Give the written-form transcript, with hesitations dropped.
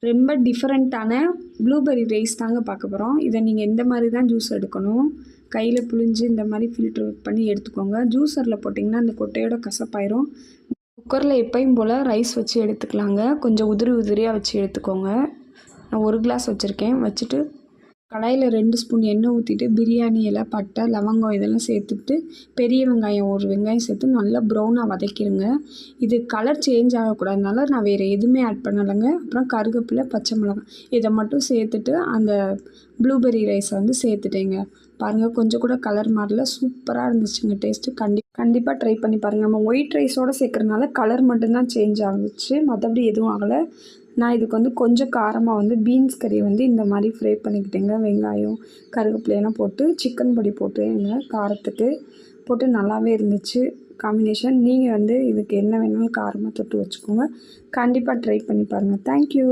ரொம்ப டிஃப்ரெண்ட்டான blueberry rice தாங்க பார்க்க போகிறோம். இதை நீங்கள் இந்த மாதிரி தான் ஜூஸ் எடுக்கணும். கையில் புழிஞ்சு இந்த மாதிரி ஃபில்ட்ரு பண்ணி எடுத்துக்கோங்க. ஜூஸரில் போட்டிங்கன்னா அந்த கொட்டையோட கசப்பாயிரும். குக்கரில் எப்பயும் போல் ரைஸ் வச்சு எடுத்துக்கலாங்க. கொஞ்சம் உதிரி உதிரியாக வச்சு எடுத்துக்கோங்க. நான் 1 கிளாஸ் வச்சுருக்கேன். வச்சுட்டு கடாயில் 2 ஸ்பூன் எண்ணெய் ஊற்றிட்டு பிரியாணி இலை, பட்டை, லவங்கம் இதெல்லாம் சேர்த்துட்டு பெரிய வெங்காயம் 1 வெங்காயம் சேர்த்து நல்லா ப்ரௌனாக வதக்கிடுங்க. இது கலர் சேஞ்ச் ஆகக்கூடாதுனால நான் வேறு எதுவுமே ஆட் பண்ணலைங்க. அப்புறம் கருவேப்பிலை, பச்சை மிளகாய் இதை மட்டும் சேர்த்துட்டு அந்த ப்ளூபெர்ரி ரைஸை வந்து சேர்த்துட்டேங்க. பாருங்கள், கொஞ்சம் கூட கலர் மாறல, சூப்பராக இருந்துச்சுங்க டேஸ்ட்டு. கண்டிப்பாக ட்ரை பண்ணி பாருங்கள். நம்ம ஒயிட் ரைஸோடு சேர்க்குறதுனால கலர் மட்டும்தான் சேஞ்ச் ஆகுச்சு, மற்றபடி எதுவும் ஆகலை. நான் இதுக்கு வந்து கொஞ்சம் காரமாக வந்து பீன்ஸ் கறி வந்து இந்த மாதிரி ஃப்ரை பண்ணிக்கிட்டேங்க. வெங்காயம், கருவேப்பிலையெல்லாம் போட்டு சிக்கன் பொடி போட்டுங்க, காரத்துக்கு போட்டு நல்லாவே இருந்துச்சு காம்பினேஷன். நீங்கள் வந்து இதுக்கு என்ன வேணாலும் காரமாக தொட்டு வச்சுக்கோங்க. கண்டிப்பாக ட்ரை பண்ணி பாருங்கள். தேங்க்யூ.